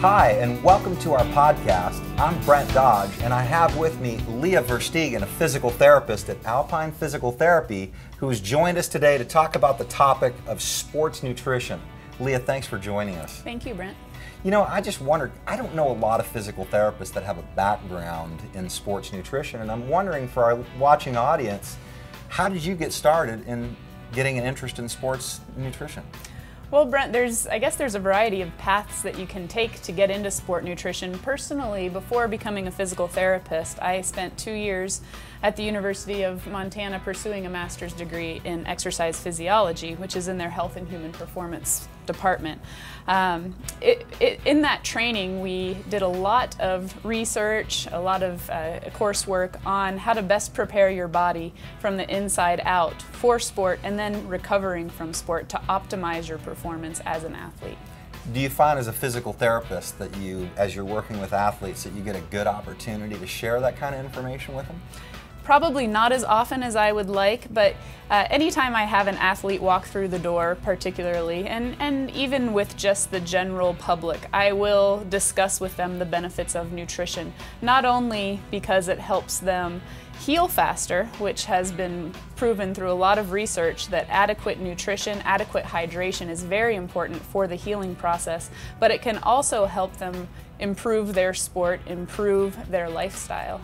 Hi, and welcome to our podcast. I'm Brent Dodge, and I have with me Leah Versteegen, a physical therapist at Alpine Physical Therapy, who has joined us today to talk about the topic of sports nutrition. Leah, thanks for joining us. Thank you, Brent. You know, I just wondered, I don't know a lot of physical therapists that have a background in sports nutrition, and I'm wondering for our watching audience, how did you get started in getting an interest in sports nutrition? Well, Brent, I guess there's a variety of paths that you can take to get into sport nutrition. Personally, before becoming a physical therapist, I spent 2 years at the University of Montana pursuing a master's degree in exercise physiology, which is in their Health and Human Performance department. In that training, we did a lot of research, a lot of coursework on how to best prepare your body from the inside out for sport and then recovering from sport to optimize your performance as an athlete. Do you find as a physical therapist that as you're working with athletes, that you get a good opportunity to share that kind of information with them? Probably not as often as I would like, but anytime I have an athlete walk through the door particularly, and even with just the general public, I will discuss with them the benefits of nutrition, not only because it helps them heal faster, which has been proven through a lot of research that adequate nutrition, adequate hydration is very important for the healing process, but it can also help them improve their sport, improve their lifestyle.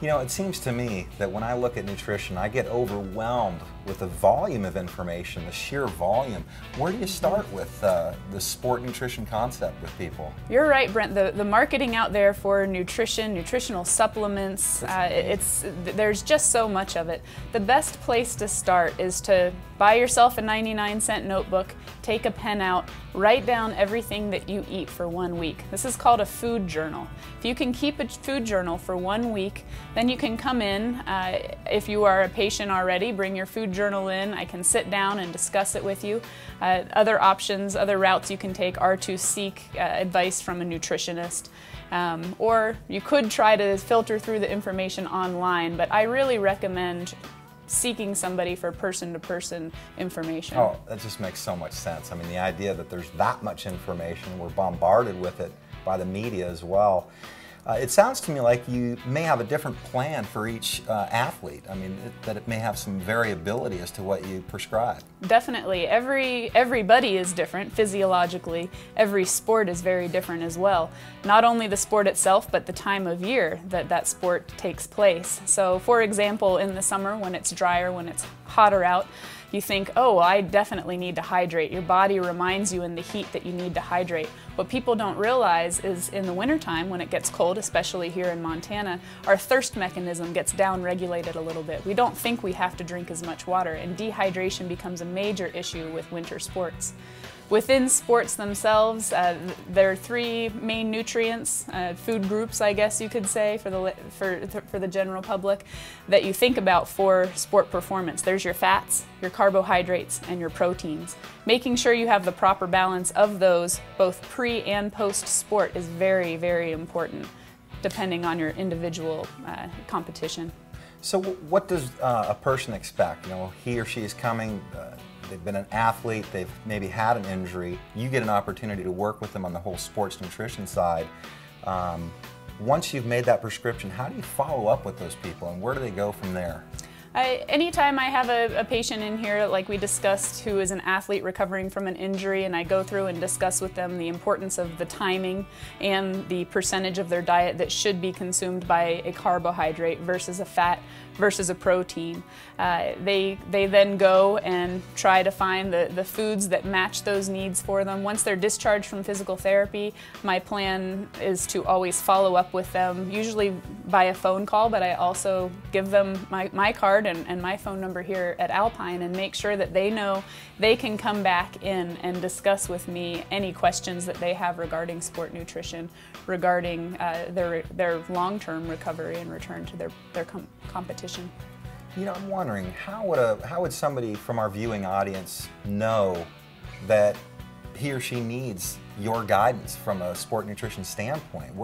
You know, it seems to me that when I look at nutrition, I get overwhelmed with the volume of information, the sheer volume. Where do you start with the sport nutrition concept with people? You're right, Brent. The marketing out there for nutrition, nutritional supplements, there's just so much of it. The best place to start is to buy yourself a 99-cent notebook, take a pen out, write down everything that you eat for 1 week. This is called a food journal. If you can keep a food journal for 1 week, then you can come in. If you are a patient already, bring your food journal in. I can sit down and discuss it with you. Other options, other routes you can take are to seek advice from a nutritionist. Or you could try to filter through the information online, but I really recommend seeking somebody for person-to-person information. Oh, that just makes so much sense. I mean, the idea that there's that much information, we're bombarded with it by the media as well. It sounds to me like you may have a different plan for each athlete. I mean, that it may have some variability as to what you prescribe. Definitely. Everybody is different physiologically. Every sport is very different as well. Not only the sport itself, but the time of year that sport takes place. So, for example, in the summer when it's drier, when it's hotter out, you think, oh, I definitely need to hydrate. Your body reminds you in the heat that you need to hydrate. What people don't realize is in the wintertime, when it gets cold, especially here in Montana, our thirst mechanism gets down-regulated a little bit. We don't think we have to drink as much water, and dehydration becomes a major issue with winter sports. Within sports themselves, there are 3 main nutrients, food groups, I guess you could say, for the general public, that you think about for sport performance. There's your fats, your carbohydrates, and your proteins. Making sure you have the proper balance of those, both pre and post sport, is very, very important, depending on your individual competition. So what does a person expect? You know, he or she is coming, they've been an athlete, they've maybe had an injury, you get an opportunity to work with them on the whole sports nutrition side. Once you've made that prescription, how do you follow up with those people and where do they go from there? Anytime I have a patient in here, like we discussed, who is an athlete recovering from an injury, and I go through and discuss with them the importance of the timing and the percentage of their diet that should be consumed by a carbohydrate versus a fat versus a protein. They then go and try to find the foods that match those needs for them. Once they're discharged from physical therapy, my plan is to always follow up with them, usually by a phone call, but I also give them my card and my phone number here at Alpine and make sure that they know they can come back in and discuss with me any questions that they have regarding sport nutrition, regarding their long-term recovery and return to their competition. You know, I'm wondering, how would somebody from our viewing audience know that he or she needs your guidance from a sport nutrition standpoint?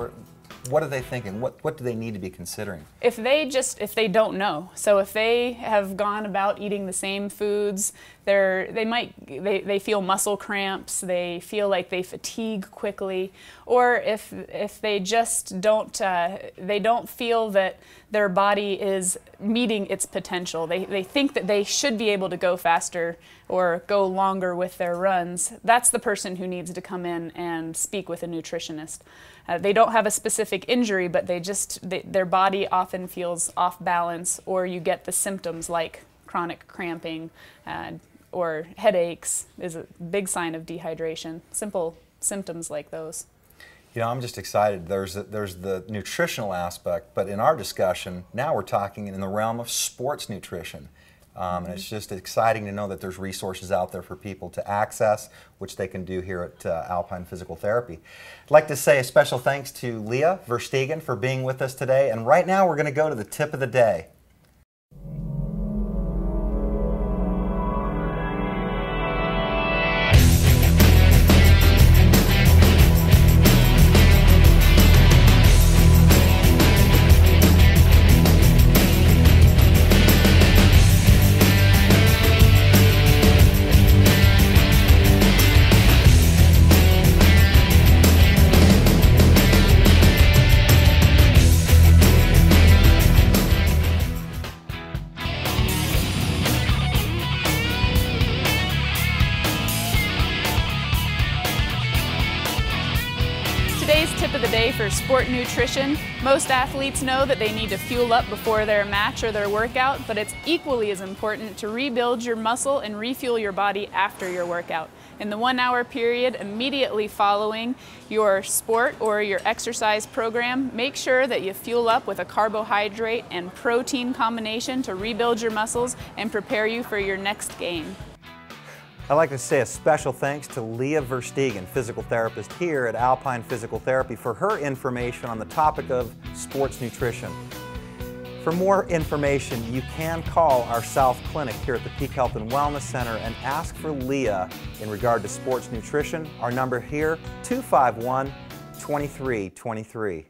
What are they thinking? What do they need to be considering? If they don't know, so if they have gone about eating the same foods They feel muscle cramps, they feel like they fatigue quickly, or if they just don't feel that their body is meeting its potential. They think that they should be able to go faster or go longer with their runs. That's the person who needs to come in and speak with a nutritionist. They don't have a specific injury, but their body often feels off balance, or you get the symptoms like chronic cramping, or headaches is a big sign of dehydration. Simple symptoms like those. You know, I'm just excited. There's the nutritional aspect, but in our discussion, now we're talking in the realm of sports nutrition. And it's just exciting to know that there's resources out there for people to access, which they can do here at Alpine Physical Therapy. I'd like to say a special thanks to Leah Versteegen for being with us today. And right now we're going to go to the tip of the day. Today's tip of the day for sport nutrition. Most athletes know that they need to fuel up before their match or their workout, but it's equally as important to rebuild your muscle and refuel your body after your workout. In the 1 hour period immediately following your sport or your exercise program, make sure that you fuel up with a carbohydrate and protein combination to rebuild your muscles and prepare you for your next game. I'd like to say a special thanks to Leah Versteegen, physical therapist here at Alpine Physical Therapy, for her information on the topic of sports nutrition. For more information, you can call our South Clinic here at the Peak Health and Wellness Center and ask for Leah in regard to sports nutrition. Our number here, 251-2323.